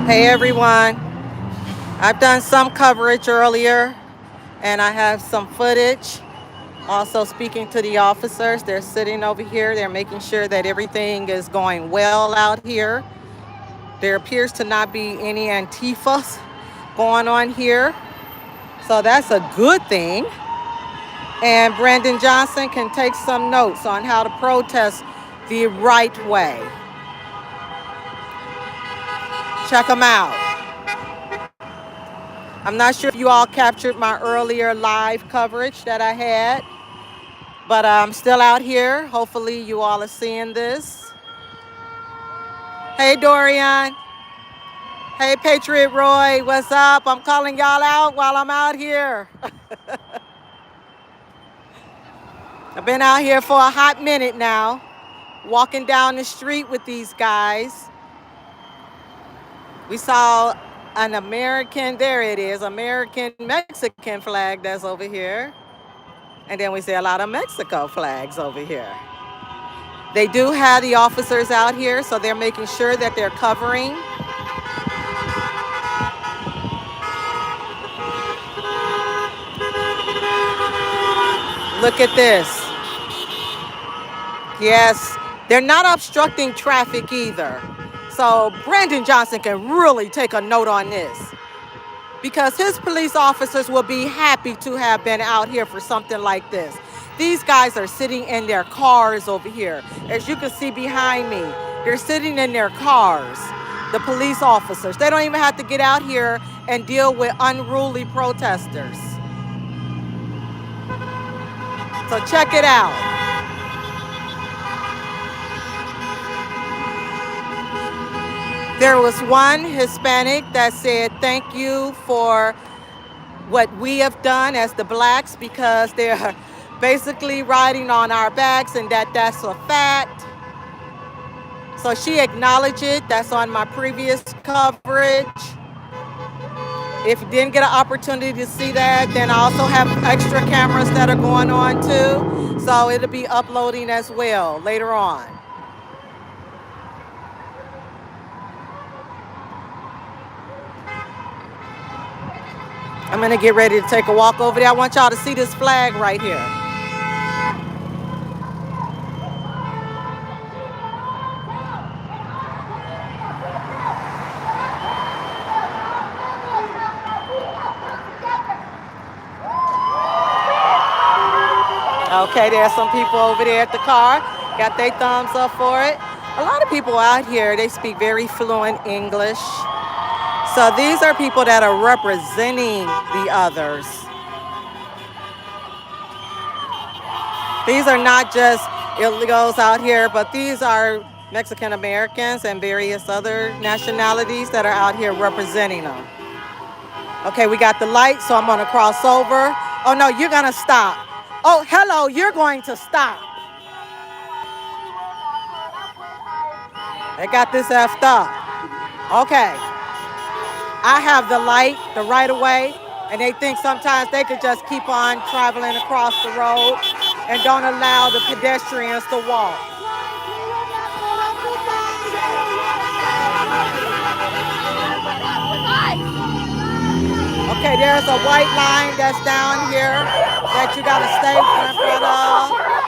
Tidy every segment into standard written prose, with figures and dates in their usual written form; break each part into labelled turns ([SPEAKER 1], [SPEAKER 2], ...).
[SPEAKER 1] Hey everyone, I've done some coverage earlier and I have some footage. Also speaking to the officers, they're sitting over here, they're making sure that everything is going well out here. There appears to not be any Antifas going on here, so that's a good thing. And Brandon Johnson can take some notes on how to protest the right way. Check them out. I'm not sure if you all captured my earlier live coverage that I had, but I'm still out here. Hopefully you all are seeing this. Hey Dorian. Hey Patriot Roy, what's up? I'm calling y'all out while I'm out here. I've been out here for a hot minute now, walking down the street with these guys. We saw an American, there it is, American Mexican flag that's over here. And then we see a lot of Mexico flags over here. They do have the officers out here, so they're making sure that they're covering. Look at this. Yes, they're not obstructing traffic either. So Brandon Johnson can really take a note on this because his police officers will be happy to have been out here for something like this. These guys are sitting in their cars over here. As you can see behind me, they're sitting in their cars, the police officers. They don't even have to get out here and deal with unruly protesters. So check it out. There was one Hispanic that said, thank you for what we have done as the blacks because they're basically riding on our backs and that's a fact. So she acknowledged it. That's on my previous coverage. If you didn't get an opportunity to see that, then I also have extra cameras that are going on too. So it'll be uploading as well later on. I'm gonna get ready to take a walk over there. I want y'all to see this flag right here. Okay, there's some people over there at the car. Got their thumbs up for it. A lot of people out here, they speak very fluent English. So these are people that are representing the others. These are not just illegals out here, but these are Mexican Americans and various other nationalities that are out here representing them. Okay, we got the light, so I'm gonna cross over. Oh no, you're gonna stop. Oh, hello, you're going to stop. They got this effed up. Okay. I have the light, the right of way, and they think sometimes they could just keep on traveling across the road and don't allow the pedestrians to walk. Okay, there's a white line that's down here that you gotta stay in front of.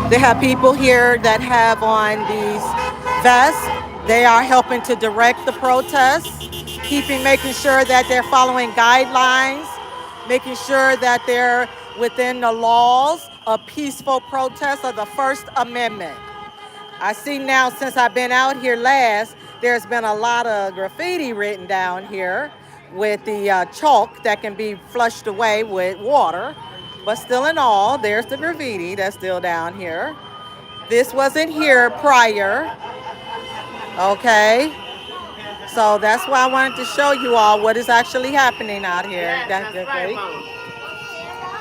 [SPEAKER 1] They have people here that have on these vests. They are helping to direct the protests, making sure that they're following guidelines, making sure that they're within the laws of peaceful protest of the First Amendment. I see now since I've been out here last, there's been a lot of graffiti written down here with the chalk that can be flushed away with water. But still in all, there's the graffiti that's still down here. This wasn't here prior. Okay. So that's why I wanted to show you all what is actually happening out here. That's great.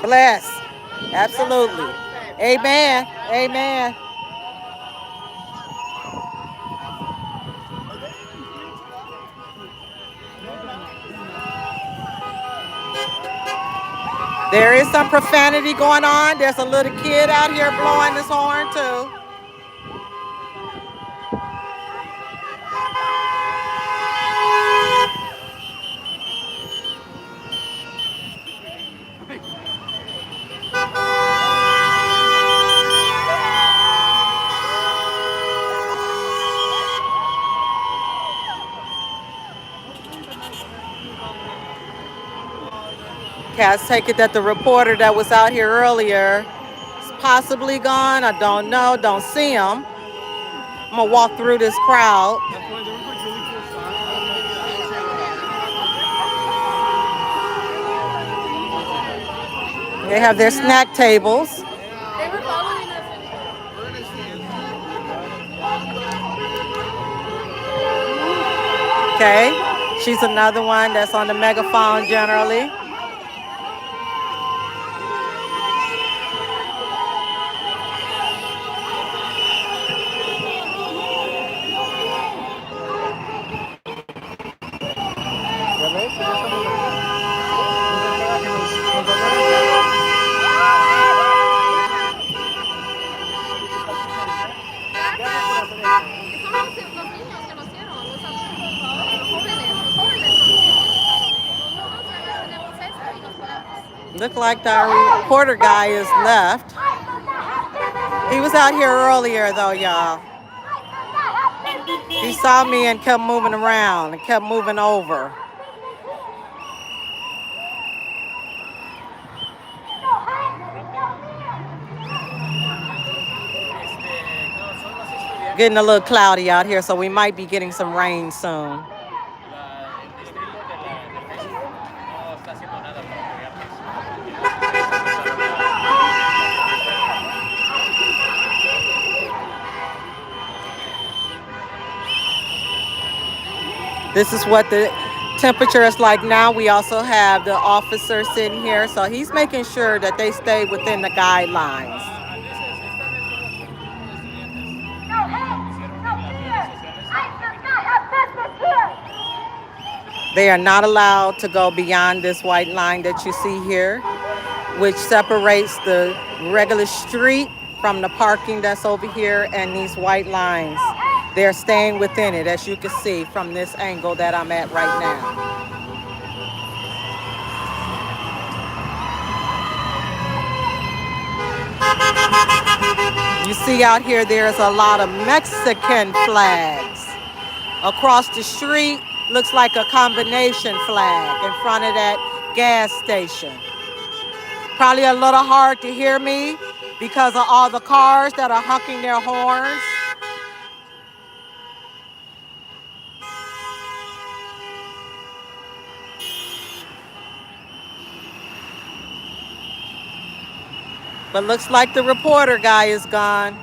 [SPEAKER 1] Bless. Absolutely. Amen. Amen. There is some profanity going on. There's a little kid out here blowing his horn too. Cats take it that the reporter that was out here earlier is possibly gone. I don't know. Don't see him. I'm gonna walk through this crowd. They have their snack tables. Okay, she's another one that's on the megaphone generally. Look like the reporter guy is left. He was out here earlier though, y'all. He saw me and kept moving around and kept moving over. Getting a little cloudy out here, so we might be getting some rain soon. This is what the temperature is like now. We also have the officer sitting here, so he's making sure that they stay within the guidelines. They are not allowed to go beyond this white line that you see here, which separates the regular street from the parking that's over here and these white lines. They're staying within it, as you can see from this angle that I'm at right now. You see out here, there's a lot of Mexican flags. Across the street, looks like a combination flag in front of that gas station. Probably a little hard to hear me because of all the cars that are honking their horns. But looks like the reporter guy is gone.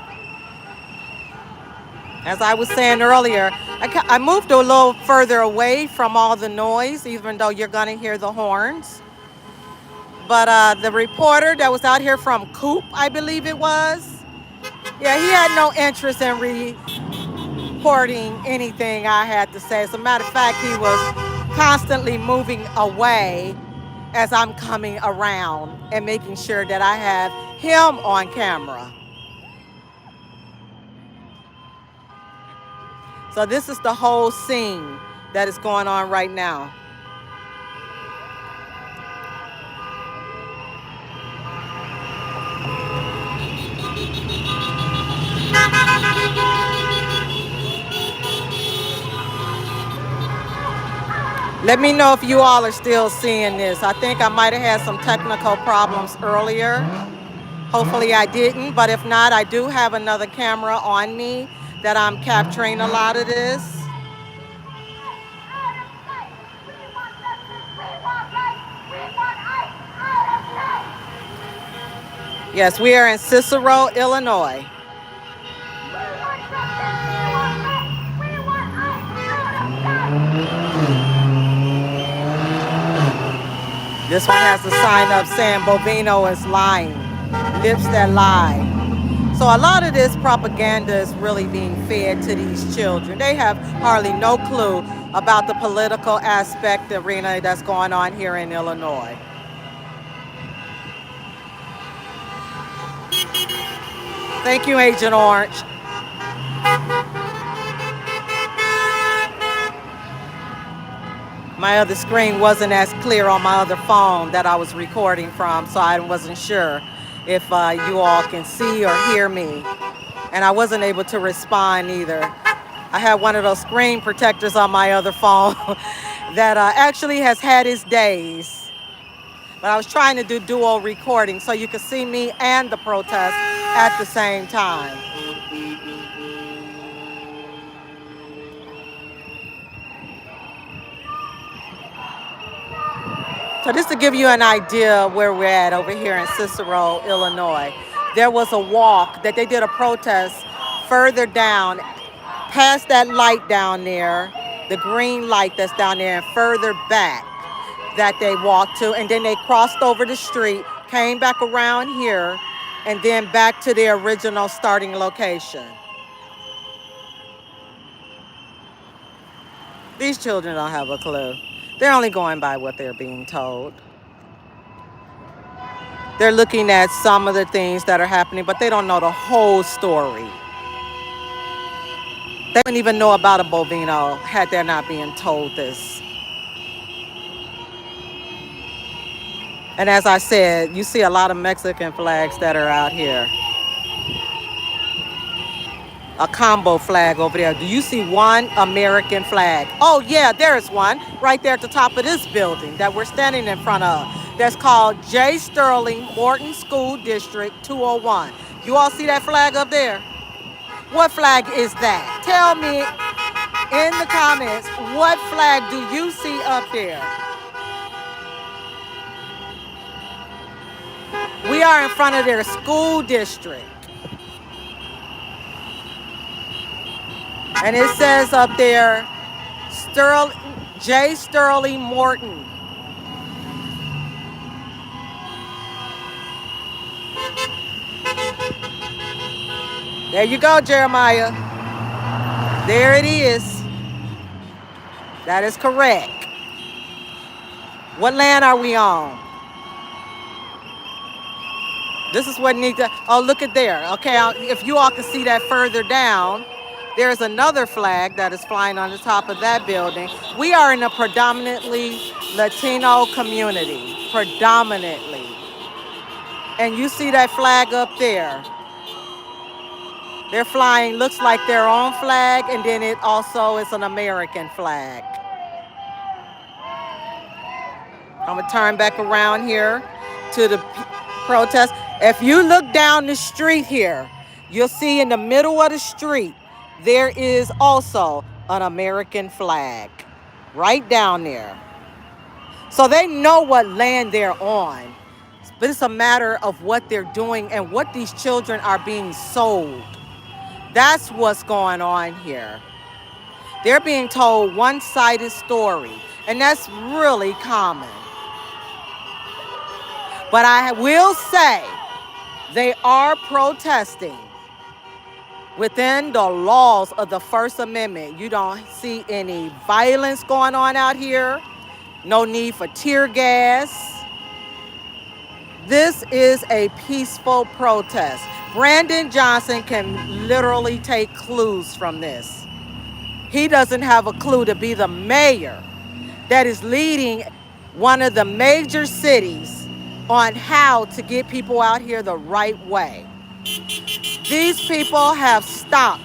[SPEAKER 1] As I was saying earlier, I moved a little further away from all the noise, even though you're gonna hear the horns. But the reporter that was out here from COUP, I believe it was, yeah, he had no interest in reporting anything I had to say. As a matter of fact, he was constantly moving away as I'm coming around and making sure that I have him on camera. So this is the whole scene that is going on right now. Let me know if you all are still seeing this. I think I might have had some technical problems earlier. Hopefully I didn't, but if not, I do have another camera on me that I'm capturing a lot of this. Yes, we are in Cicero, Illinois. This one has a sign up saying Bovino is lying, lips that lie. So a lot of this propaganda is really being fed to these children. They have hardly no clue about the political aspect arena that's going on here in Illinois. Thank you, Agent Orange. My other screen wasn't as clear on my other phone that I was recording from, so I wasn't sure if you all can see or hear me. And I wasn't able to respond either. I had one of those screen protectors on my other phone that actually has had its days. But I was trying to do dual recording so you could see me and the protest at the same time. So just to give you an idea of where we're at over here in Cicero, Illinois, there was a walk that they did a protest further down, past that light down there, the green light that's down there, and further back that they walked to, and then they crossed over the street, came back around here, and then back to their original starting location. These children don't have a clue. They're only going by what they're being told. They're looking at some of the things that are happening, but they don't know the whole story. They wouldn't even know about a bovino had they not being told this. And as I said, you see a lot of Mexican flags that are out here. A combo flag over there. Do you see one American flag? Oh yeah, there's one right there at the top of this building that we're standing in front of. That's called J. Sterling Morton School District 201. You all see that flag up there? What flag is that? Tell me in the comments, what flag do you see up there? We are in front of their school district. And it says up there, J. Sterling Morton. There you go, Jeremiah. There it is. That is correct. What land are we on? This is what needs to, oh, look at there. Okay, if you all can see that further down, there's another flag that is flying on the top of that building. We are in a predominantly Latino community, predominantly. And you see that flag up there. They're flying, looks like their own flag, and then it also is an American flag. I'm gonna turn back around here to the protest. If you look down the street here, you'll see in the middle of the street, there is also an American flag right down there. So they know what land they're on, but it's a matter of what they're doing and what these children are being sold. That's what's going on here. They're being told one-sided story, and that's really common. But I will say they are protesting within the laws of the First Amendment. You don't see any violence going on out here. No need for tear gas. This is a peaceful protest. Brandon Johnson can literally take clues from this. He doesn't have a clue to be the mayor that is leading one of the major cities on how to get people out here the right way. These people have stopped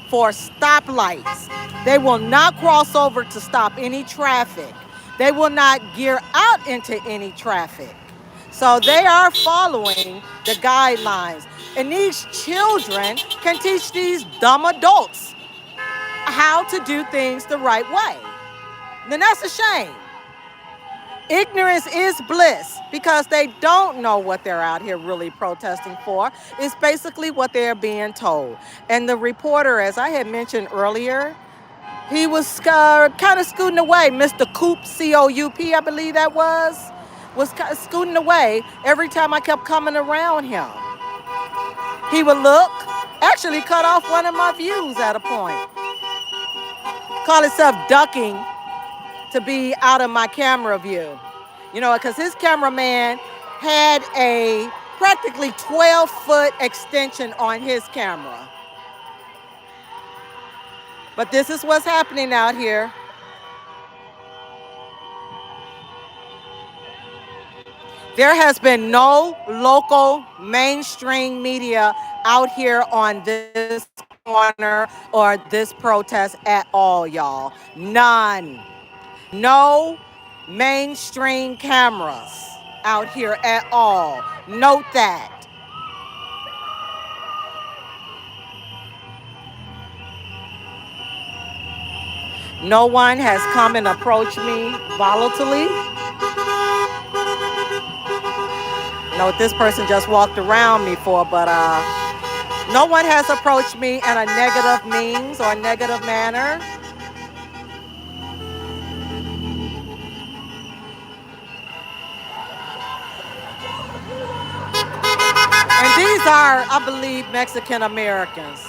[SPEAKER 1] for stoplights. They will not cross over to stop any traffic. They will not gear out into any traffic. So they are following the guidelines. And these children can teach these dumb adults how to do things the right way. Then that's a shame. Ignorance is bliss because they don't know what they're out here really protesting for. It's basically what they're being told. And the reporter, as I had mentioned earlier, he was kind of scooting away. Mr. COUP, C-O-U-P, I believe that was kind of scooting away every time I kept coming around him. He would look, actually cut off one of my views at a point. Call himself ducking to be out of my camera view. You know, because his cameraman had a practically 12-foot extension on his camera. But this is what's happening out here. There has been no local mainstream media out here on this corner or this protest at all, y'all. None. No mainstream cameras out here at all. Note that. No one has come and approached me voluntarily. Know what this person just walked around me for, but no one has approached me in a negative means or negative manner. And these are, I believe, Mexican Americans.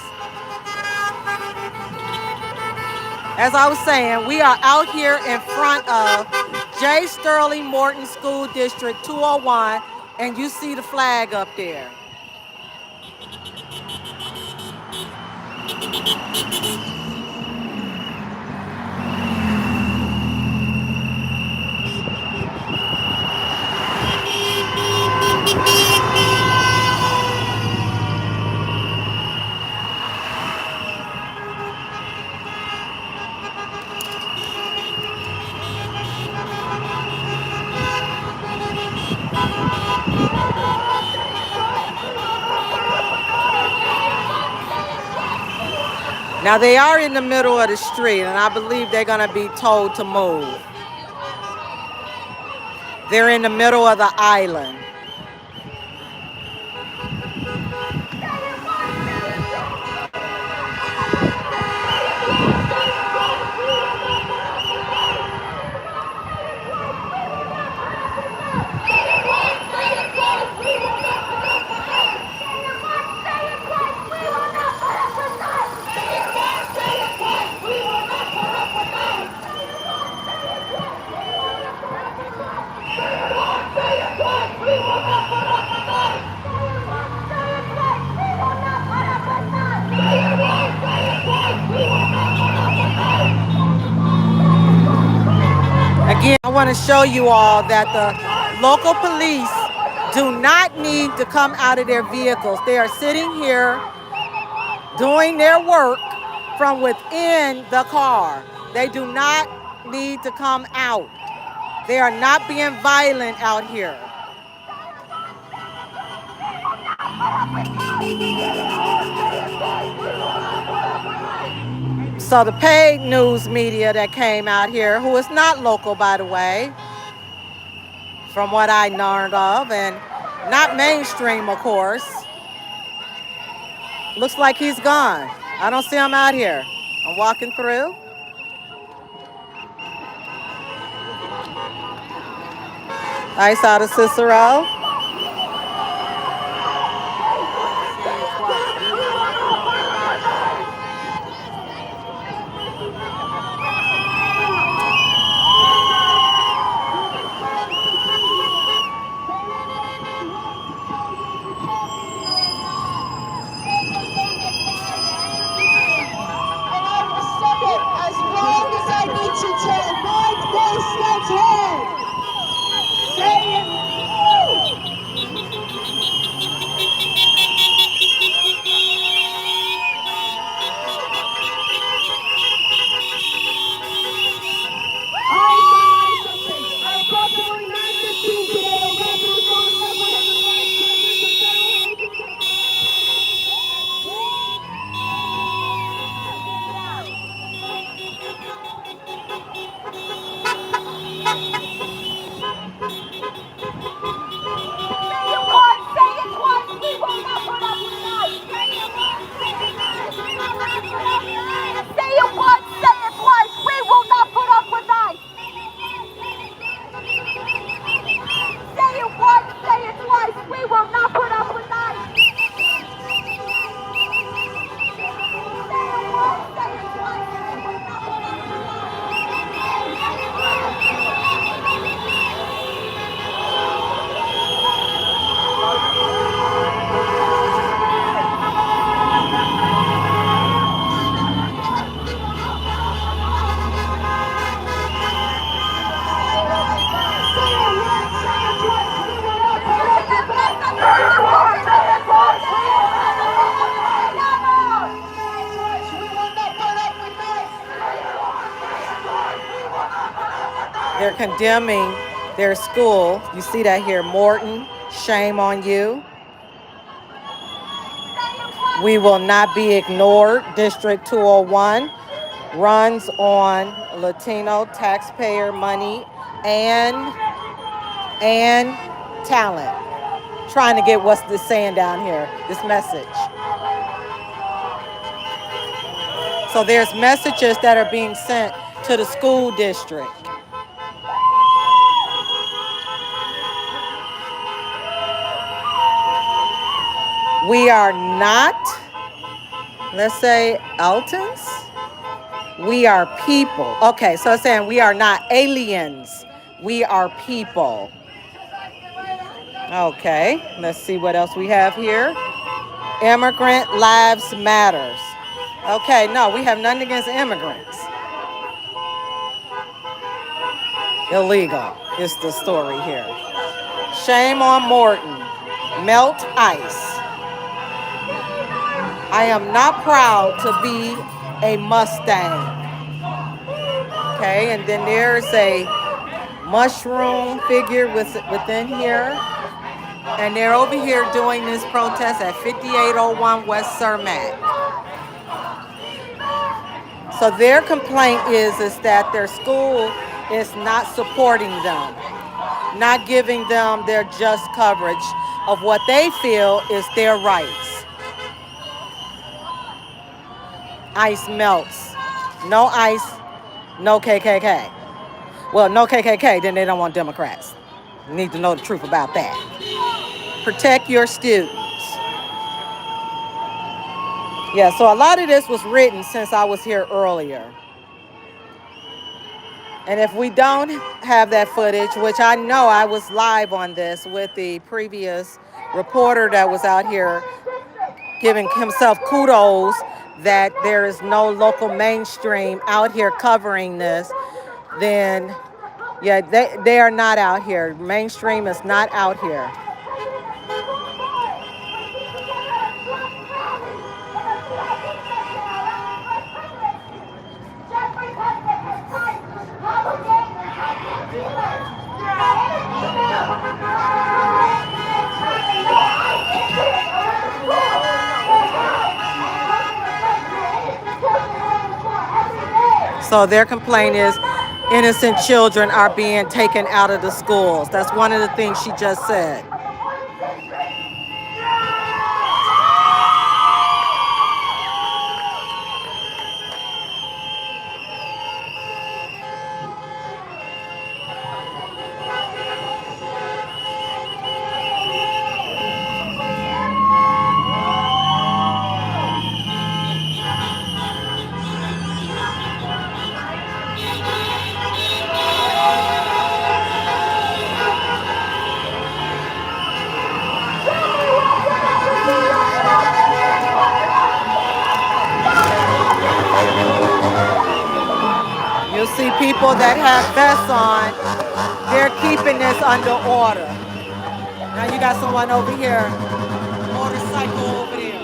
[SPEAKER 1] As I was saying, we are out here in front of J. Sterling Morton School District 201, and you see the flag up there. Now they are in the middle of the street, and I believe they're going to be told to move. They're in the middle of the island. Again, I want to show you all that the local police do not need to come out of their vehicles. They are sitting here doing their work from within the car. They do not need to come out. They are not being violent out here. So the paid news media that came out here, who is not local, by the way, from what I learned of, and not mainstream, of course, looks like he's gone. I don't see him out here. I'm walking through. I saw the Cicero. They're condemning their school. You see that here, Morton, shame on you. We will not be ignored. District 201 runs on Latino taxpayer money and talent. Trying to get what's this saying down here, this message. So there's messages that are being sent to the school district. We are not, let's say, Altons. We are people. Okay, so it's saying we are not aliens. We are people. Okay, let's see what else we have here. Immigrant lives matters. Okay, no, we have nothing against immigrants. Illegal is the story here. Shame on Morton. Melt ice. I am not proud to be a Mustang. Okay, and then there's a mushroom figure within here. And they're over here doing this protest at 5801 West Cermak. So their complaint is that their school is not supporting them, not giving them their just coverage of what they feel is their rights. Ice melts. No ice, no KKK. Well, no KKK, then they don't want Democrats. You need to know the truth about that. Protect your students. Yeah, so a lot of this was written since I was here earlier. And if we don't have that footage, which I know I was live on this with the previous reporter that was out here giving himself kudos that there is no local mainstream out here covering this, then yeah, they are not out here. Mainstream is not out here. So their complaint is innocent children are being taken out of the schools. That's one of the things she just said. You'll see people that have vests on, they're keeping this under order. Now you got someone over here, motorcycle over there.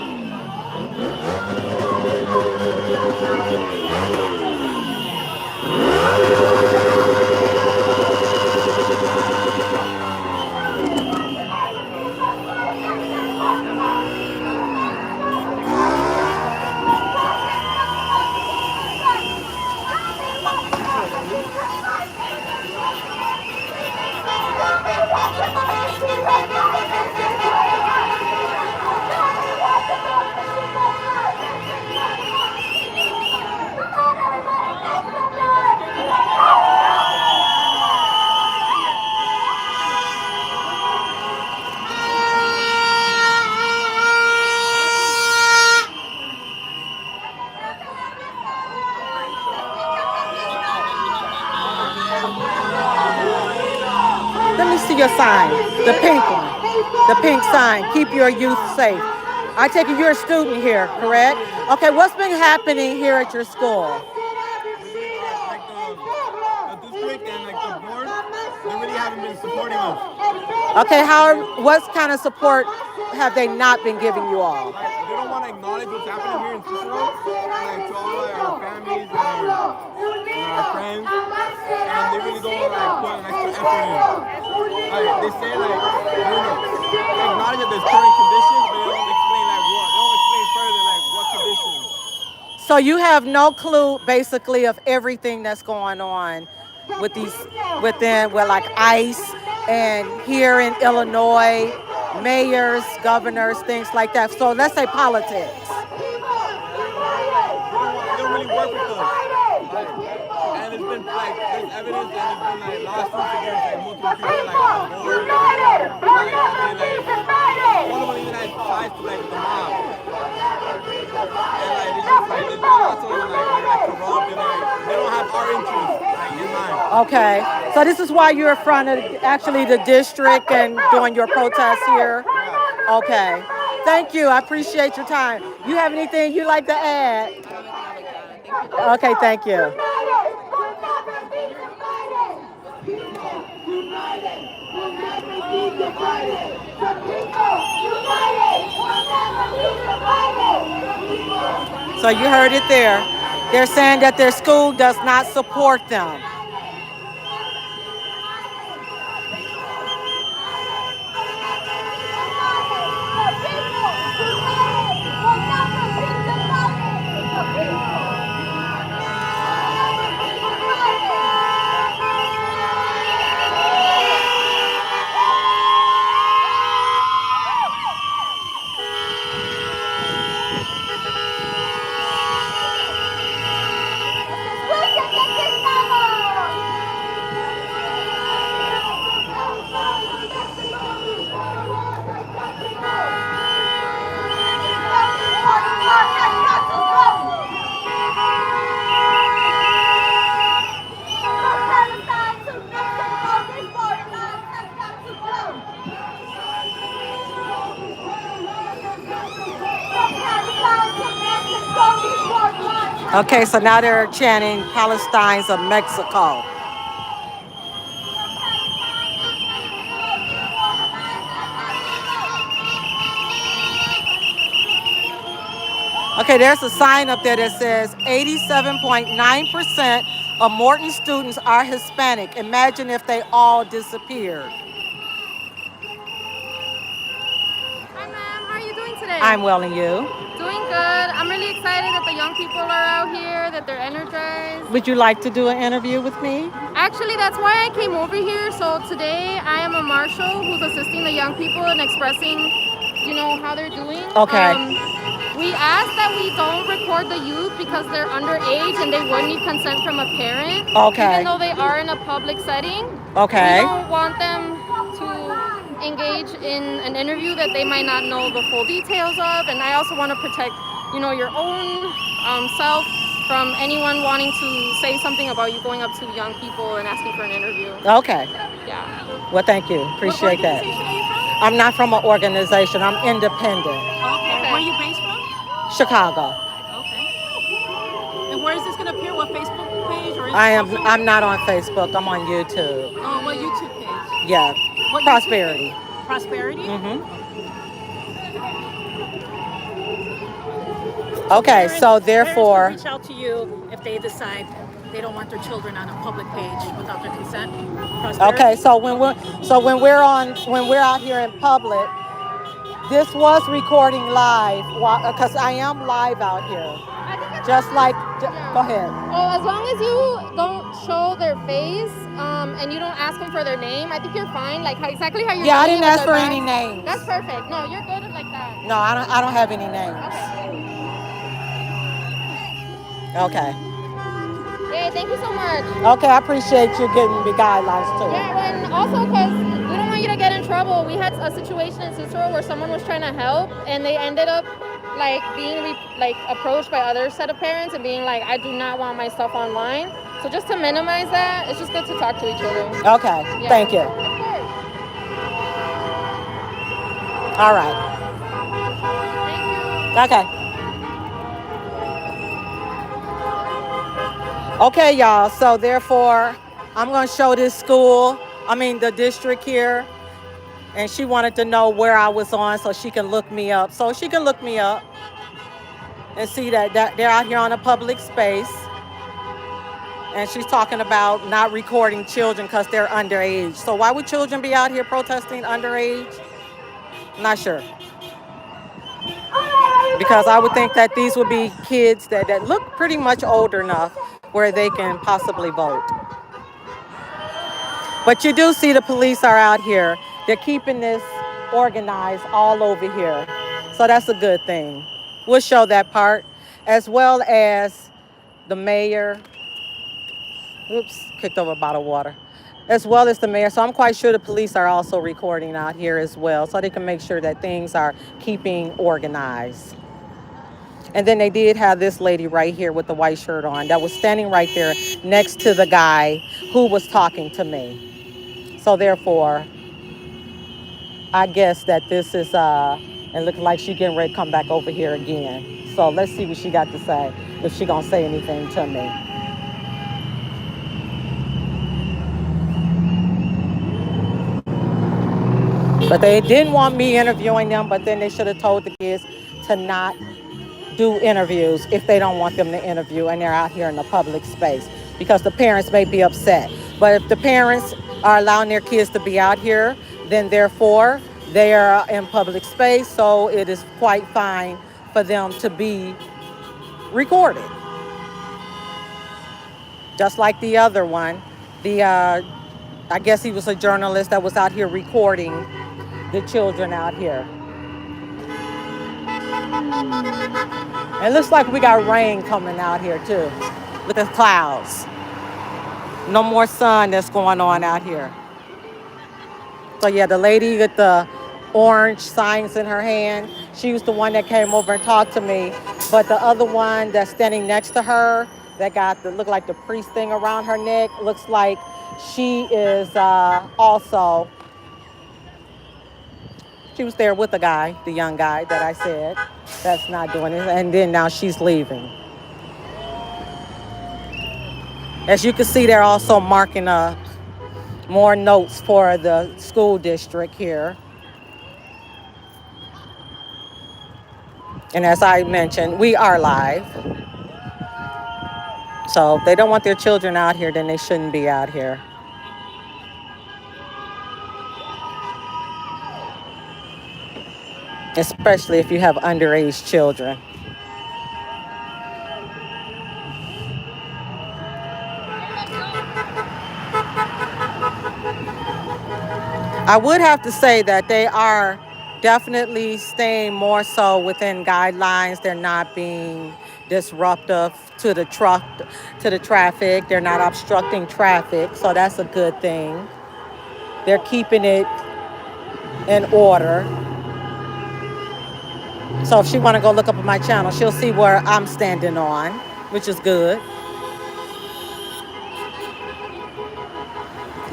[SPEAKER 1] Let me see your sign, the pink one, the pink sign, keep your youth safe. I take it you're a student here, correct? Okay, what's been happening here at your school?
[SPEAKER 2] The district and the board, they really haven't been supporting us.
[SPEAKER 1] Okay, what kind of support have they not been giving you all?
[SPEAKER 2] They don't want to acknowledge what's happening here in Cicero, to all our families and our friends. And they really don't like put an extra effort in. Like they say like they acknowledge that there's current conditions, but they don't explain like what. They don't explain further like what conditions.
[SPEAKER 1] So you have no clue basically of everything that's going on with these within with like ICE and here in Illinois, mayors, governors, things like that. So let's say politics.
[SPEAKER 2] They don't really work with us. Like, and it's been like there's evidence that there's been like lawsuits against like multiple people like on the board. Like I mean like one of them even had ties to like the mob. And like it's just like there's lots of them like corrupt and they don't have our interests like in mind.
[SPEAKER 1] Okay. So this is why you're in front of actually the district and doing your protest here.
[SPEAKER 2] Yeah.
[SPEAKER 1] Okay. Thank you. I appreciate your time. You have anything you'd like to add? Okay, thank you. So you heard it there. They're saying that their school does not support them. Okay, so now they're chanting Palestine's of Mexico. Okay, there's a sign up there that says 87.9% of Morton students are Hispanic. Imagine if they all disappeared.
[SPEAKER 3] Hi ma'am, how are you doing today?
[SPEAKER 1] I'm well, and you?
[SPEAKER 3] Doing good. I'm really excited that the young people are out here, that they're energized.
[SPEAKER 1] Would you like to do an interview with me?
[SPEAKER 3] Actually, that's why I came over here. So today I am a marshal who's assisting the young people and expressing, how they're doing.
[SPEAKER 1] Okay.
[SPEAKER 3] We ask that we don't record the youth because they're underage and they would need consent from a parent.
[SPEAKER 1] Okay.
[SPEAKER 3] Even though they are in a public setting.
[SPEAKER 1] Okay.
[SPEAKER 3] We don't want them to engage in an interview that they might not know the full details of. And I also want to protect, your own self from anyone wanting to say something about you going up to young people and asking for an interview.
[SPEAKER 1] Okay.
[SPEAKER 3] Yeah.
[SPEAKER 1] Well, thank you. Appreciate that.
[SPEAKER 4] What organization are you from?
[SPEAKER 1] I'm not from an organization. I'm independent.
[SPEAKER 4] Okay. Where are you based from?
[SPEAKER 1] Chicago.
[SPEAKER 4] Okay. And where is this going to appear? What Facebook page or?
[SPEAKER 1] I'm not on Facebook. I'm on YouTube.
[SPEAKER 4] Oh, what YouTube page?
[SPEAKER 1] Yeah.
[SPEAKER 4] What
[SPEAKER 1] Prosperity.
[SPEAKER 4] YouTube? Prosperity.
[SPEAKER 1] Mm-hmm. Okay, so therefore.
[SPEAKER 4] Parents will reach out to you if they decide they don't want their children on a public page without their consent. Prosperity?
[SPEAKER 1] Okay, so when we're out here in public, this was recording live because I am live out here. Just like, go ahead.
[SPEAKER 3] Oh, as long as you don't show their face and you don't ask them for their name, I think you're fine. Like exactly how you're.
[SPEAKER 1] Yeah, I
[SPEAKER 3] doing
[SPEAKER 1] didn't
[SPEAKER 3] it with
[SPEAKER 1] ask for
[SPEAKER 3] their
[SPEAKER 1] any
[SPEAKER 3] back.
[SPEAKER 1] names.
[SPEAKER 3] That's perfect. No, you're good like that.
[SPEAKER 1] No, I don't have any names. Okay.
[SPEAKER 3] Yay, thank you so much.
[SPEAKER 1] Okay, I appreciate you giving me guidelines too.
[SPEAKER 3] Yeah, and also because we don't want you to get in trouble. We had a situation in Cicero where someone was trying to help and they ended up being approached by other set of parents and being like, I do not want my stuff online. So just to minimize that, it's just good to talk to each other.
[SPEAKER 1] Okay,
[SPEAKER 3] Yeah.
[SPEAKER 1] thank you.
[SPEAKER 3] Of course.
[SPEAKER 1] All right.
[SPEAKER 3] Thank you.
[SPEAKER 1] Okay. Okay, y'all. So therefore, I'm going to show this the district here. And she wanted to know where I was on so she can look me up. So she can look me up and see that they're out here on a public space. And she's talking about not recording children because they're underage. So why would children be out here protesting underage? Not sure. Because I would think that these would be kids that look pretty much old enough where they can possibly vote. But you do see the police are out here. They're keeping this organized all over here. So that's a good thing. We'll show that part, as well as the mayor. Oops, kicked over a bottle of water. As well as the mayor. So I'm quite sure the police are also recording out here as well, so they can make sure that things are keeping organized. And then they did have this lady right here with the white shirt on that was standing right there next to the guy who was talking to me. So therefore, I guess that this is, it looks like she getting ready to come back over here again. So let's see what she got to say, if she gonna say anything to me. But they didn't want me interviewing them, but then they should have told the kids to not do interviews if they don't want them to interview and they're out here in the public space, because the parents may be upset. But if the parents are allowing their kids to be out here, then therefore they are in public space, so it is quite fine for them to be recorded. Just like the other one, I guess he was a journalist that was out here recording the children out here. It looks like we got rain coming out here too. Look at the clouds. No more sun that's going on out here. So yeah, the lady with the orange signs in her hand, she was the one that came over and talked to me. But the other one that's standing next to her, that got the look like the priest thing around her neck, looks like she is also, she was there with the guy, the young guy that I said that's not doing it. And then now she's leaving. As you can see, they're also marking up more notes for the school district here. And as I mentioned, we are live. So if they don't want their children out here, then they shouldn't be out here. Especially if you have underage children. I would have to say that they are definitely staying more so within guidelines. They're not being disruptive to the traffic. They're not obstructing traffic, so that's a good thing. They're keeping it in order. So if she want to go look up at my channel, she'll see where I'm standing on, which is good.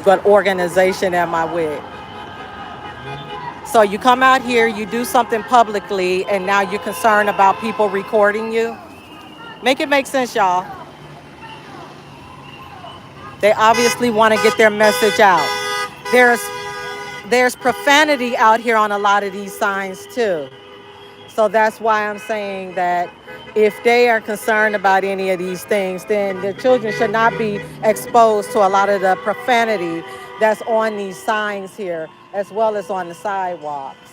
[SPEAKER 1] Good organization am I with. So you come out here, you do something publicly, and now you're concerned about people recording you. Make it make sense, y'all. They obviously want to get their message out. There's profanity out here on a lot of these signs too. So that's why I'm saying that if they are concerned about any of these things, then their children should not be exposed to a lot of the profanity that's on these signs here, as well as on the sidewalks.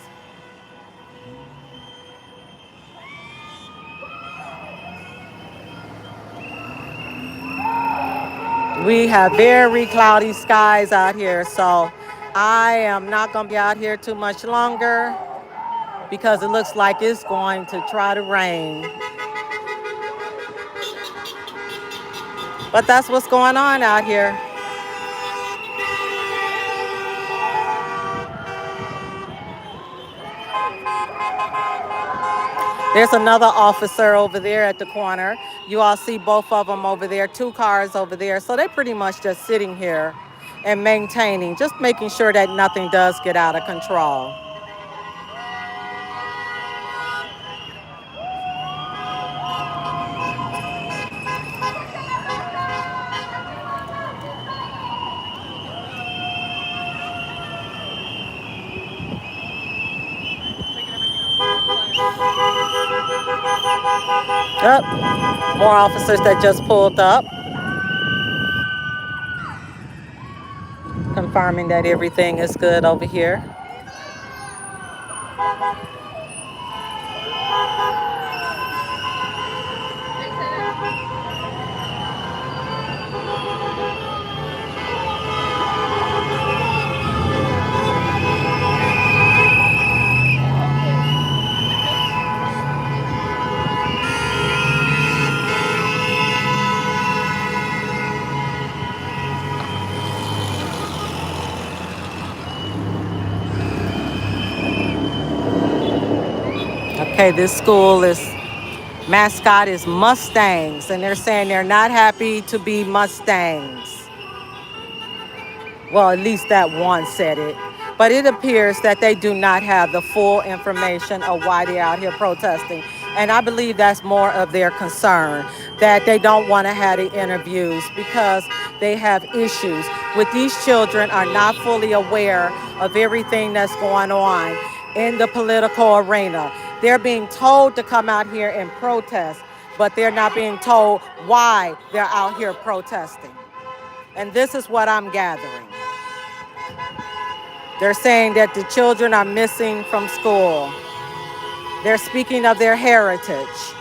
[SPEAKER 1] We have very cloudy skies out here, so I am not going to be out here too much longer because it looks like it's going to try to rain. But that's what's going on out here. There's another officer over there at the corner. You all see both of them over there, 2 cars over there. So they're pretty much just sitting here and maintaining, just making sure that nothing does get out of control. Yep. More officers that just pulled up. confirming that everything is good over here. Okay, this school is mascot is Mustangs, and they're saying they're not happy to be Mustangs. Well, at least that one said it. But it appears that they do not have the full information of why they're out here protesting. And I believe that's more of their concern, that they don't want to have the interviews because they have issues with these children are not fully aware of everything that's going on in the political arena. They're being told to come out here and protest, but they're not being told why they're out here protesting. And this is what I'm gathering. They're saying that the children are missing from school. They're speaking of their heritage.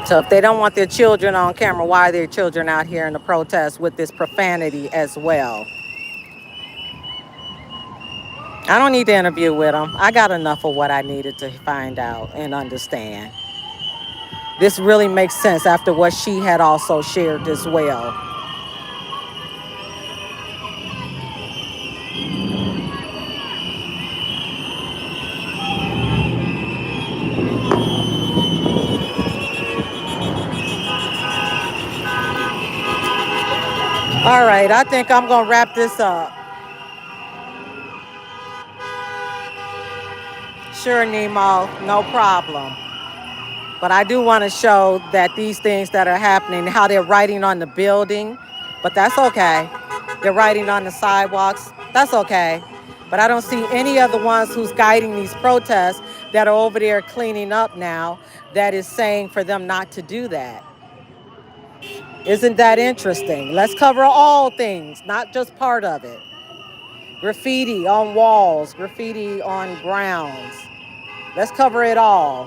[SPEAKER 1] So if they don't want their children on camera, why are their children out here in the protest with this profanity as well? I don't need to interview with them. I got enough of what I needed to find out and understand. This really makes sense after what she had also shared as well. All right, I think I'm going to wrap this up. Sure, Nemo, no problem. But I do want to show that these things that are happening, how they're writing on the building, but that's okay. They're writing on the sidewalks, that's okay. But I don't see any of the ones who's guiding these protests that are over there cleaning up now that is saying for them not to do that. Isn't that interesting? Let's cover all things, not just part of it. Graffiti on walls, graffiti on grounds. Let's cover it all.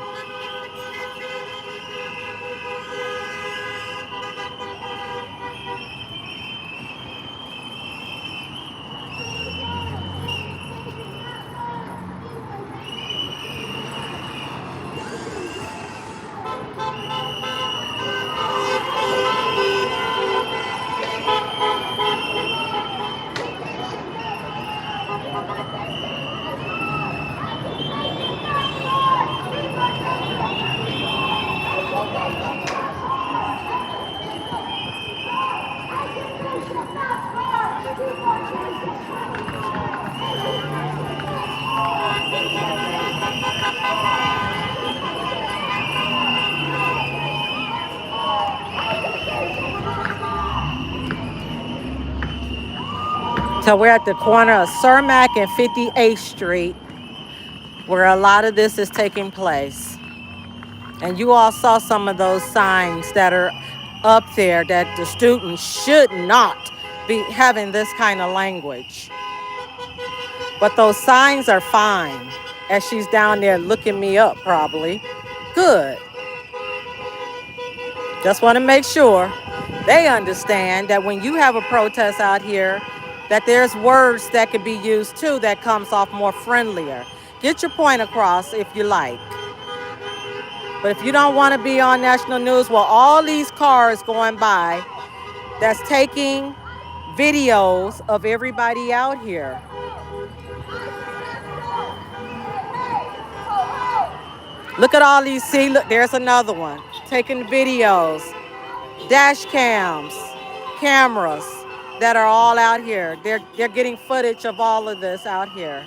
[SPEAKER 1] So we're at the corner of Cermak and 58th Street, where a lot of this is taking place. And you all saw some of those signs that are up there that the students should not be having this kind of language. But those signs are fine, as she's down there looking me up probably. Good. Just want to make sure they understand that when you have a protest out here, that there's words that could be used too that comes off more friendlier. Get your point across if you like. But if you don't want to be on national news, well, all these cars going by that's taking videos of everybody out here. Look at all these, see, look, there's another one. Taking videos, dash cams, cameras that are all out here. They're getting footage of all of this out here.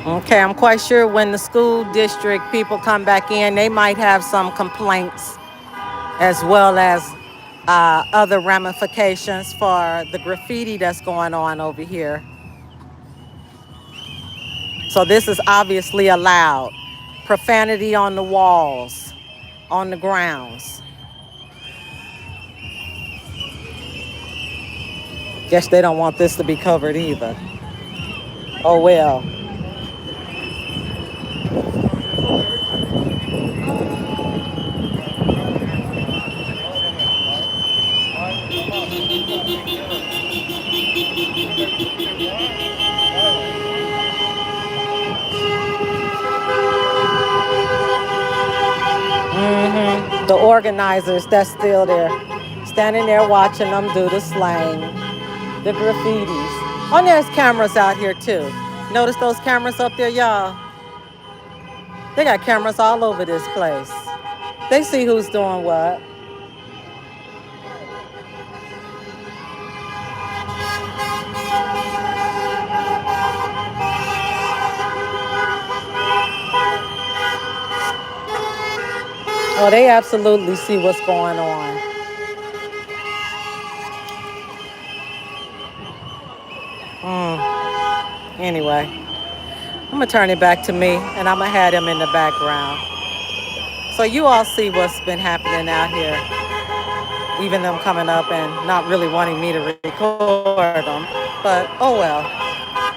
[SPEAKER 1] Okay, I'm quite sure when the school district people come back in, they might have some complaints as well as other ramifications for the graffiti that's going on over here. So this is obviously allowed. Profanity on the walls, on the grounds. Guess they don't want this to be covered either. Oh well. The organizers that's still there, standing there watching them do the slang, the graffitis. Oh, there's cameras out here too. Notice those cameras up there, y'all? They got cameras all over this place. They see who's doing what. Oh, they absolutely see what's going on. Anyway, I'm gonna turn it back to me and I'm gonna have them in the background. So you all see what's been happening out here. Even them coming up and not really wanting me to record them. But oh well.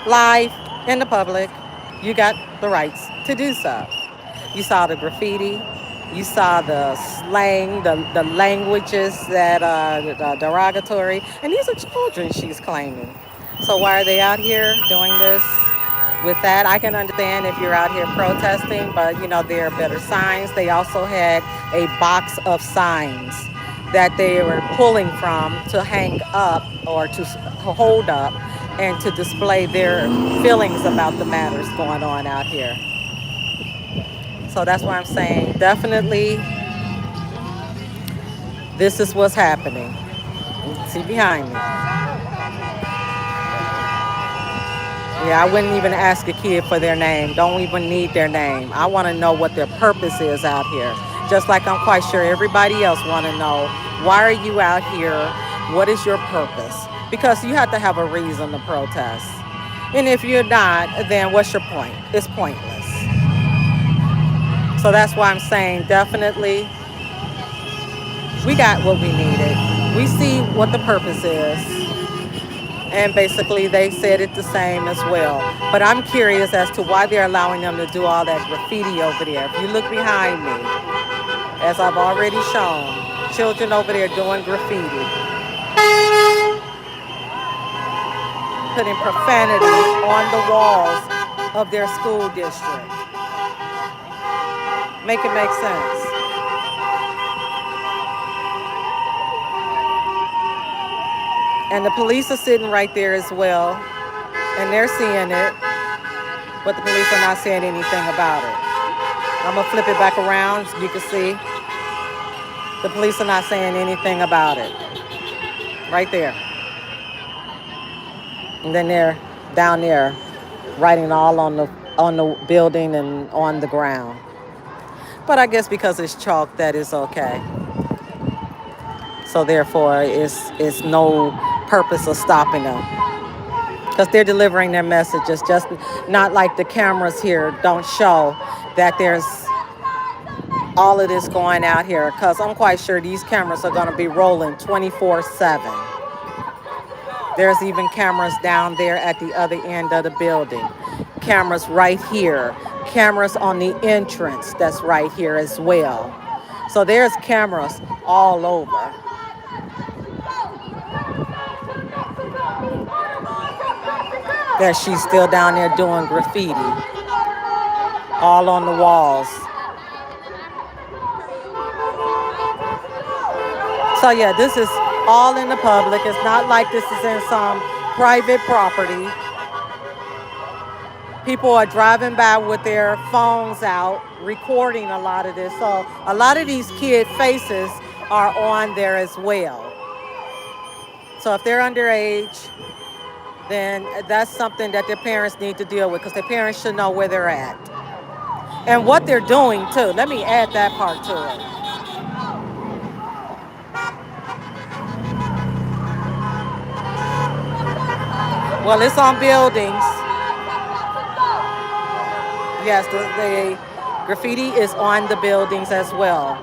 [SPEAKER 1] Live in the public, you got the rights to do so. You saw the graffiti. You saw the slang, the languages that are derogatory. And these are children she's claiming. So why are they out here doing this? With that, I can understand if you're out here protesting, but you know, there are better signs. They also had a box of signs that they were pulling from to hang up or to hold up and to display their feelings about the matters going on out here. So that's why I'm saying definitely this is what's happening. See behind me. Yeah, I wouldn't even ask a kid for their name. Don't even need their name. I want to know what their purpose is out here. Just like I'm quite sure everybody else want to know, why are you out here? What is your purpose? Because you have to have a reason to protest. And if you're not, then what's your point? It's pointless. So that's why I'm saying definitely we got what we needed. We see what the purpose is. And basically they said it the same as well. But I'm curious as to why they're allowing them to do all that graffiti over there. If you look behind me, as I've already shown, children over there doing graffiti, putting profanity on the walls of their school district. Make it make sense. And the police are sitting right there as well, and they're seeing it, but the police are not saying anything about it. I'm gonna flip it back around so you can see. The police are not saying anything about it. Right there. And then they're down there writing all on the building and on the ground. But I guess because it's chalk, that is okay. So therefore, it's no purpose of stopping them. Because they're delivering their messages, just not like the cameras here don't show that there's all of this going out here. Because I'm quite sure these cameras are going to be rolling 24/7. There's even cameras down there at the other end of the building. Cameras right here. Cameras on the entrance that's right here as well. So there's cameras all over. That she's still down there doing graffiti. All on the walls. So yeah, this is all in the public. It's not like this is in some private property. People are driving by with their phones out, recording a lot of this. So a lot of these kid faces are on there as well. So if they're underage, then that's something that their parents need to deal with because their parents should know where they're at and what they're doing too. Let me add that part to it. Well, it's on buildings. Yes, the graffiti is on the buildings as well.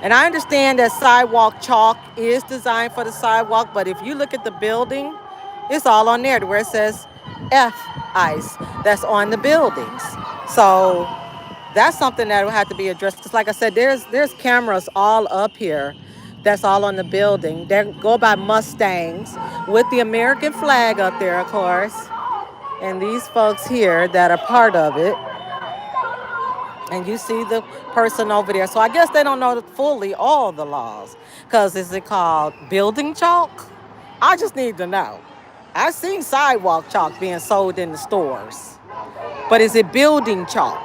[SPEAKER 1] And I understand that sidewalk chalk is designed for the sidewalk, but if you look at the building, it's all on there where it says F ice. That's on the buildings. So that's something that will have to be addressed. Because like I said, there's cameras all up here. That's all on the building. They go by Mustangs with the American flag up there, of course. And these folks here that are part of it. And you see the person over there. So I guess they don't know fully all the laws. Because is it called building chalk? I just need to know. I've seen sidewalk chalk being sold in the stores. But is it building chalk?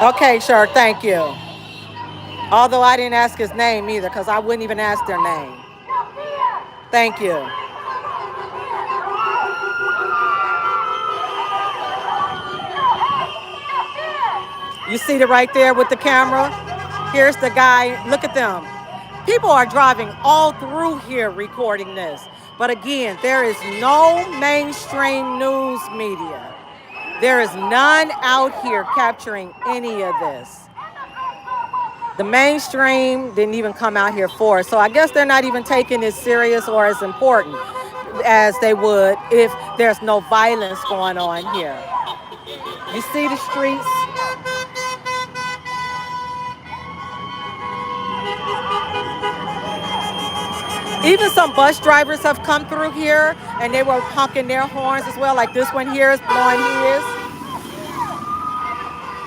[SPEAKER 1] Okay, sure, thank you. Although I didn't ask his name either, because I wouldn't even ask their name. Thank you. You see it right there with the camera? Here's the guy. Look at them. People are driving all through here recording this. But again, there is no mainstream news media. There is none out here capturing any of this. The mainstream didn't even come out here for it. So I guess they're not even taking it serious or as important as they would if there's no violence going on here. You see the streets? Even some bus drivers have come through here and they were honking their horns as well. Like this one here is blowing his.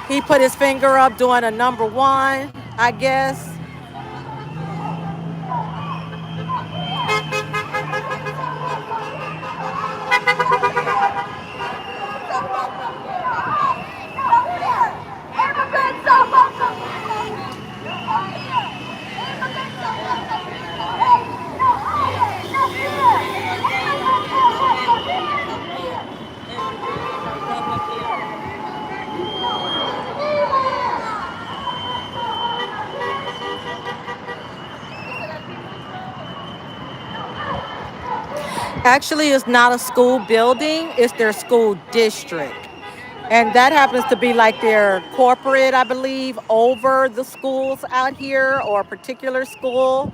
[SPEAKER 1] He put his finger up doing a number one, I guess. Actually, it's not a school building, it's their school district. And that happens to be like their corporate, I believe, over the schools out here or a particular school.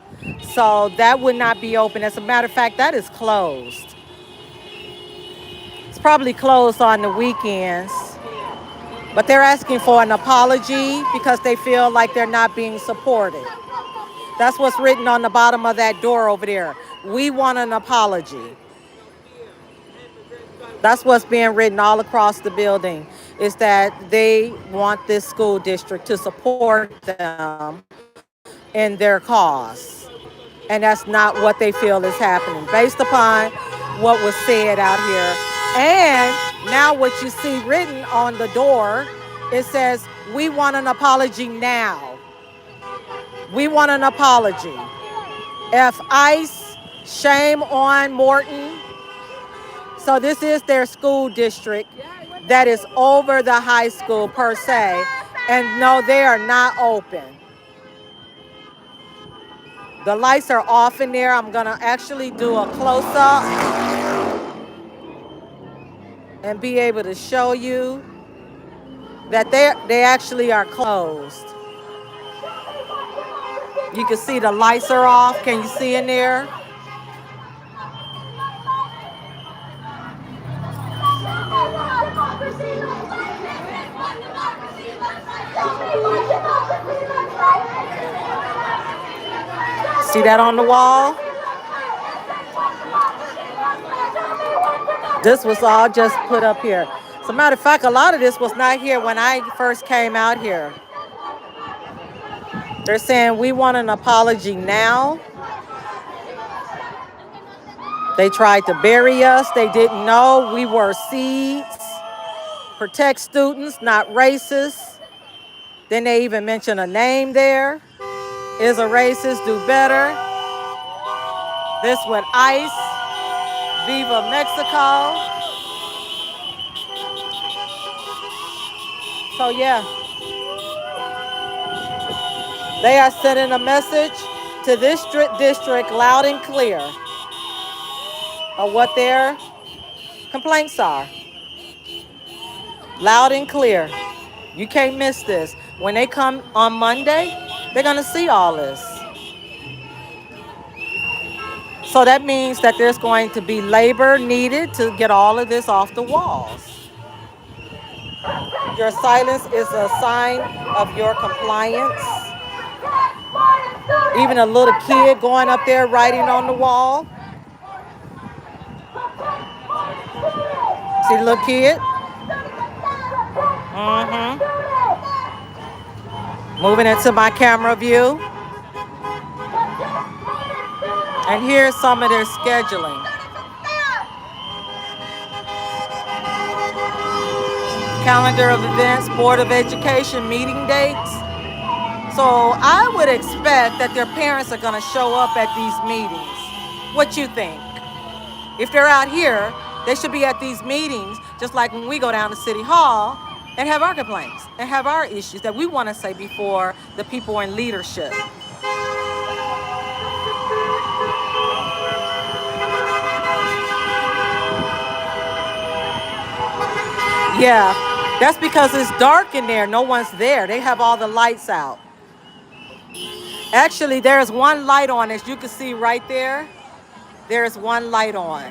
[SPEAKER 1] So that would not be open. As a matter of fact, that is closed. It's probably closed on the weekends. But they're asking for an apology because they feel like they're not being supported. That's what's written on the bottom of that door over there. We want an apology. That's what's being written all across the building, is that they want this school district to support them in their cause. And that's not what they feel is happening based upon what was said out here. And now what you see written on the door, it says, we want an apology now. We want an apology. F ICE, shame on Morton. So this is their school district that is over the high school per se. And no, they are not open. The lights are off in there. I'm gonna actually do a close-up and be able to show you that they actually are closed. You can see the lights are off. Can you see in there? See that on the wall? This was all just put up here. As a matter of fact, a lot of this was not here when I first came out here. They're saying we want an apology now. They tried to bury us. They didn't know we were seeds. Protect students, not racists. Then they even mention a name there. Is a racist, do better. This with ICE. Viva Mexico. So yeah, they are sending a message to this district loud and clear of what their complaints are. Loud and clear. You can't miss this. When they come on Monday, they're going to see all this. So that means that there's going to be labor needed to get all of this off the walls. Your silence is a sign of your compliance. Even a little kid going up there writing on the wall. See the little kid? Moving into my camera view. And here's some of their scheduling. Calendar of events, Board of Education meeting dates. So I would expect that their parents are going to show up at these meetings. What you think? If they're out here, they should be at these meetings, just like when we go down to City Hall and have our complaints and have our issues that we want to say before the people in leadership. Yeah, that's because it's dark in there. No one's there. They have all the lights out. Actually, there's one light on, as you can see right there. There's one light on.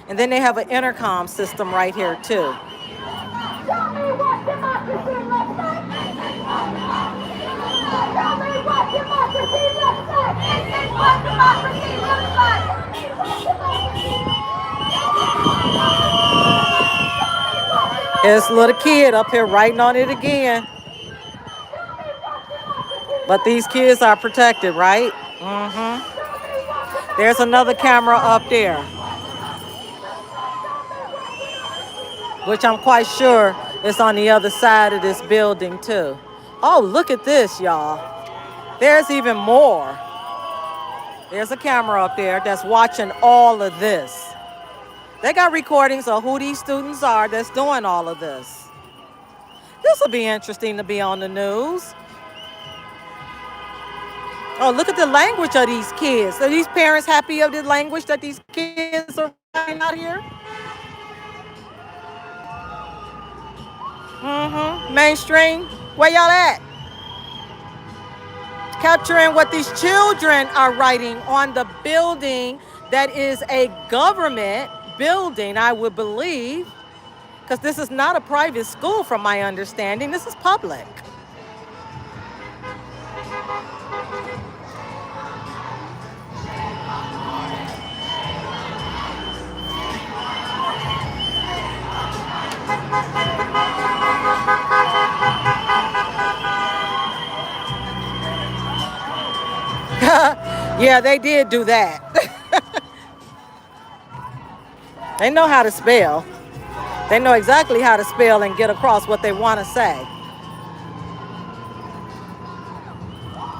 [SPEAKER 1] And then they have an intercom system right here too. There's a little kid up here writing on it again. But these kids are protected, right? There's another camera up there, which I'm quite sure is on the other side of this building too. Oh, look at this, y'all. There's even more. There's a camera up there that's watching all of this. They got recordings of who these students are that's doing all of this. This will be interesting to be on the news. Oh, look at the language of these kids. Are these parents happy of the language that these kids are writing out here? Mainstream, where y'all at? Capturing what these children are writing on the building that is a government building, I would believe, because this is not a private school from my understanding. This is public. Yeah, they did do that. They know how to spell. They know exactly how to spell and get across what they want to say.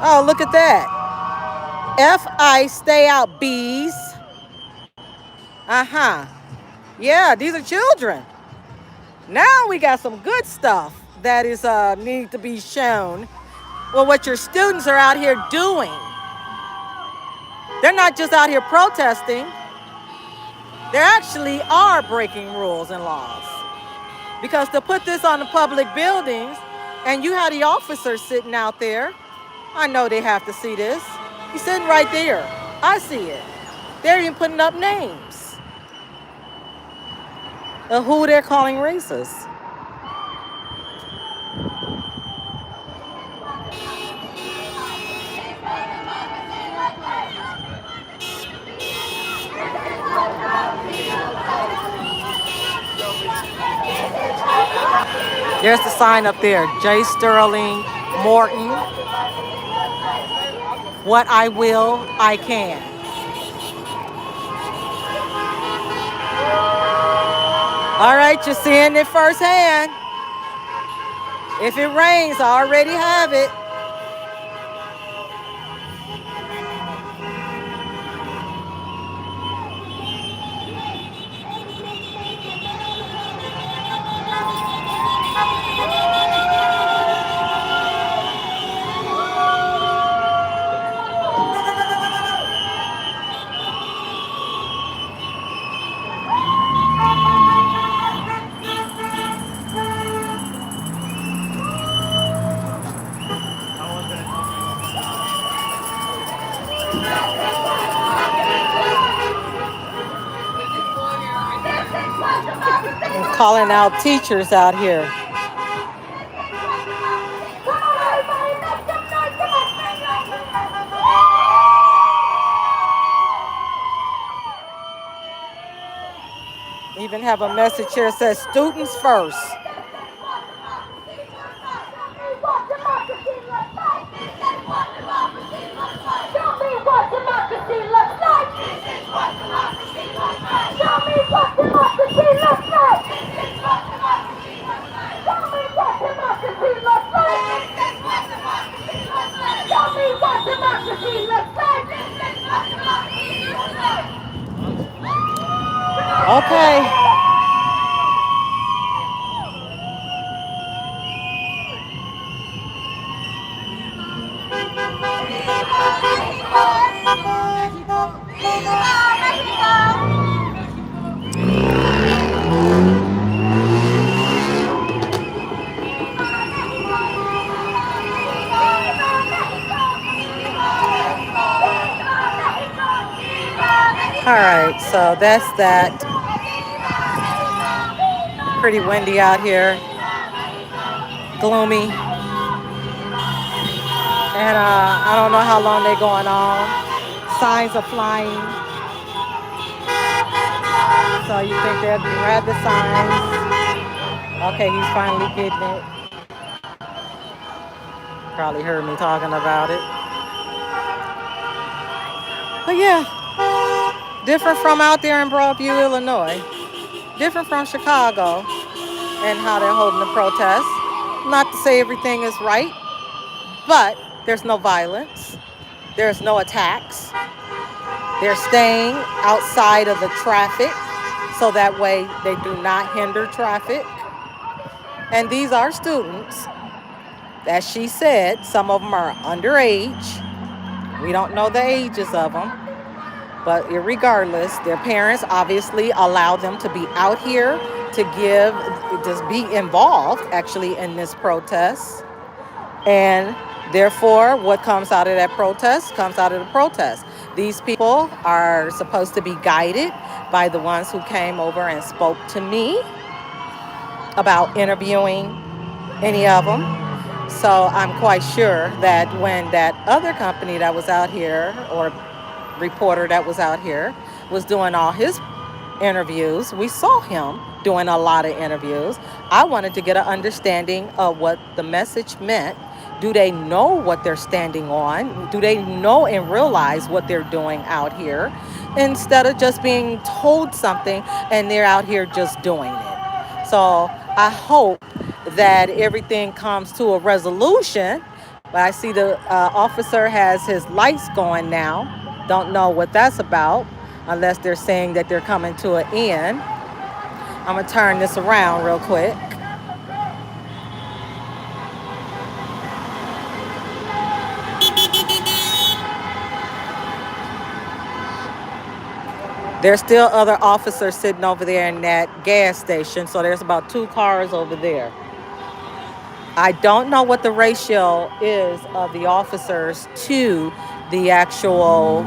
[SPEAKER 1] Oh, look at that. F-I, stay out, bees. Yeah, these are children. Now we got some good stuff that is need to be shown. Well, what your students are out here doing. They're not just out here protesting. They actually are breaking rules and laws. Because to put this on the public buildings, and you have the officers sitting out there, I know they have to see this. He's sitting right there. I see it. They're even putting up names of who they're calling racist. There's the sign up there, J. Sterling Morton. What I will, I can. All right, you're seeing it firsthand. If it rains, I already have it. I'm calling out teachers out here. Even have a message here that says students first. Okay. All right, so that's that. Pretty windy out here, gloomy, and I don't know how long they're going on. Signs are flying, so you think they'll grab the signs. Okay, he's finally getting it. Probably heard me talking about it. But yeah, different from out there in Broadview, Illinois. Different from Chicago and how they're holding the protest. Not to say everything is right, but there's no violence. There's no attacks. They're staying outside of the traffic so that way they do not hinder traffic. And these are students. As she said, some of them are underage. We don't know the ages of them. But regardless, their parents obviously allow them to be out here to just be involved actually in this protest. And therefore, what comes out of that protest comes out of the protest. These people are supposed to be guided by the ones who came over and spoke to me about interviewing any of them. So I'm quite sure that when that other company that was out here, or reporter that was out here, was doing all his interviews, we saw him doing a lot of interviews. I wanted to get an understanding of what the message meant. Do they know what they're standing on? Do they know and realize what they're doing out here? Instead of just being told something and they're out here just doing it. So I hope that everything comes to a resolution. But I see the officer has his lights going now. Don't know what that's about unless they're saying that they're coming to an end. I'm going to turn this around real quick. There's still other officers sitting over there in that gas station. So there's about 2 cars over there. I don't know what the ratio is of the officers to the actual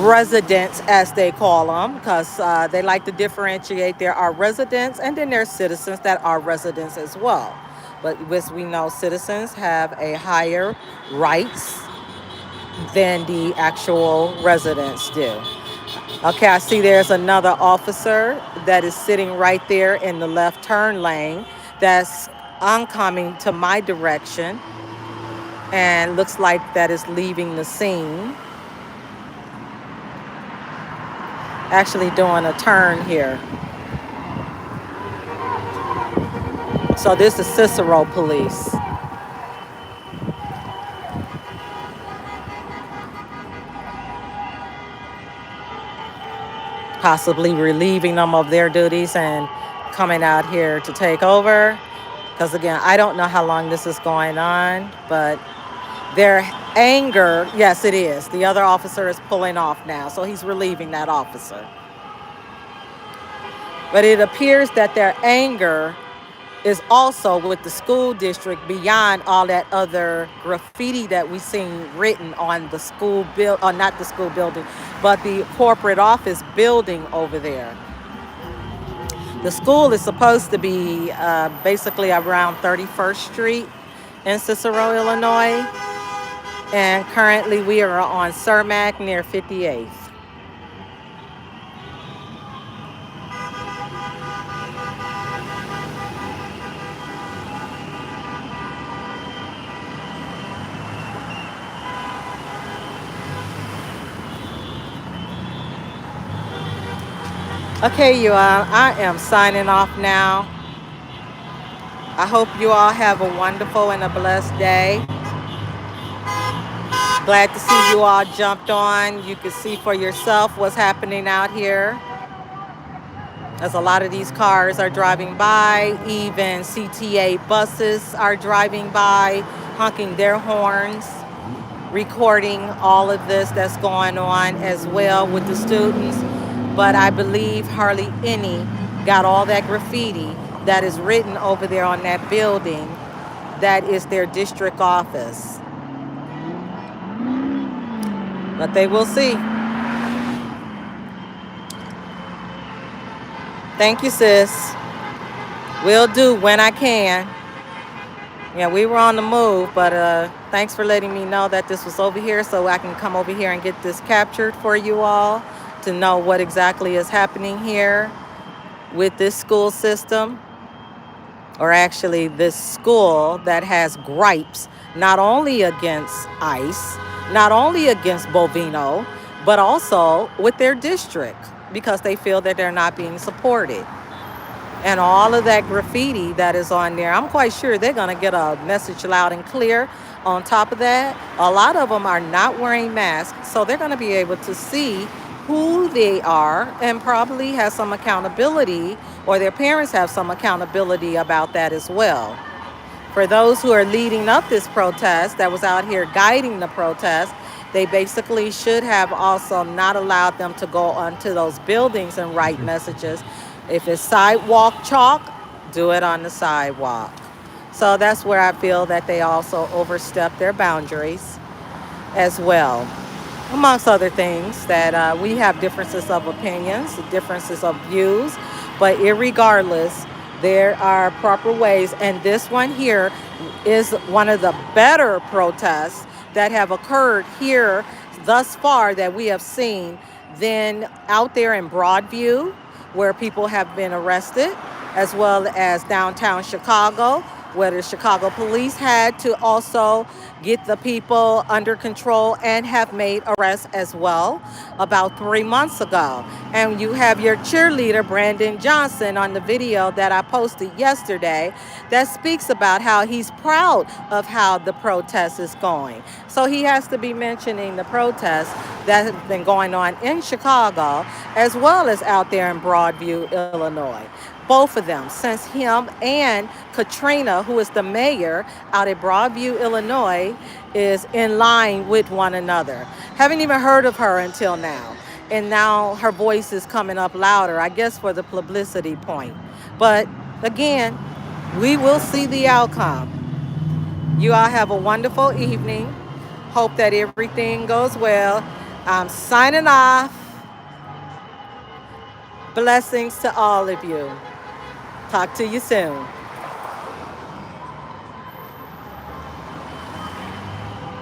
[SPEAKER 1] residents, as they call them, because they like to differentiate. There are residents and then there's citizens that are residents as well. But as we know, citizens have a higher rights than the actual residents do. Okay, I see there's another officer that is sitting right there in the left turn lane that's oncoming to my direction, and looks like that is leaving the scene. Actually doing a turn here. So this is Cicero police. Possibly relieving them of their duties and coming out here to take over. Because again, I don't know how long this is going on, but their anger, yes, it is. The other officer is pulling off now, so he's relieving that officer. But it appears that their anger is also with the school district beyond all that other graffiti that we seen written on the school or not the school building, but the corporate office building over there. The school is supposed to be basically around 31st Street in Cicero, Illinois. And currently we are on Cermak near 58th. Okay, you all, I am signing off now. I hope you all have a wonderful and a blessed day. Glad to see you all jumped on. You can see for yourself what's happening out here. As a lot of these cars are driving by, even CTA buses are driving by, honking their horns, recording all of this that's going on as well with the students. But I believe hardly any got all that graffiti that is written over there on that building. That is their district office. But they will see. Thank you, sis. Will do when I can. Yeah, we were on the move, but thanks for letting me know that this was over here so I can come over here and get this captured for you all to know what exactly is happening here with this school system, or actually this school that has gripes not only against ICE, not only against Bovino, but also with their district because they feel that they're not being supported. And all of that graffiti that is on there, I'm quite sure they're going to get a message loud and clear. On top of that, a lot of them are not wearing masks, so they're going to be able to see who they are and probably have some accountability, or their parents have some accountability about that as well. For those who are leading up this protest, that was out here guiding the protest, they basically should have also not allowed them to go onto those buildings and write messages. If it's sidewalk chalk, do it on the sidewalk. So that's where I feel that they also overstepped their boundaries as well. Amongst other things, that we have differences of opinions, differences of views, but irregardless, there are proper ways. And this one here is one of the better protests that have occurred here thus far that we have seen than out there in Broadview, where people have been arrested, as well as downtown Chicago, where the Chicago police had to also get the people under control and have made arrests as well about 3 months ago. And you have your cheerleader, Brandon Johnson, on the video that I posted yesterday that speaks about how he's proud of how the protest is going. So he has to be mentioning the protests that have been going on in Chicago as well as out there in Broadview, Illinois. Both of them, since him and Katrina, who is the mayor out at Broadview, Illinois, is in line with one another. Haven't even heard of her until now. And now her voice is coming up louder, I guess for the publicity point. But again, we will see the outcome. You all have a wonderful evening. Hope that everything goes well. I'm signing off. Blessings to all of you. Talk to you soon.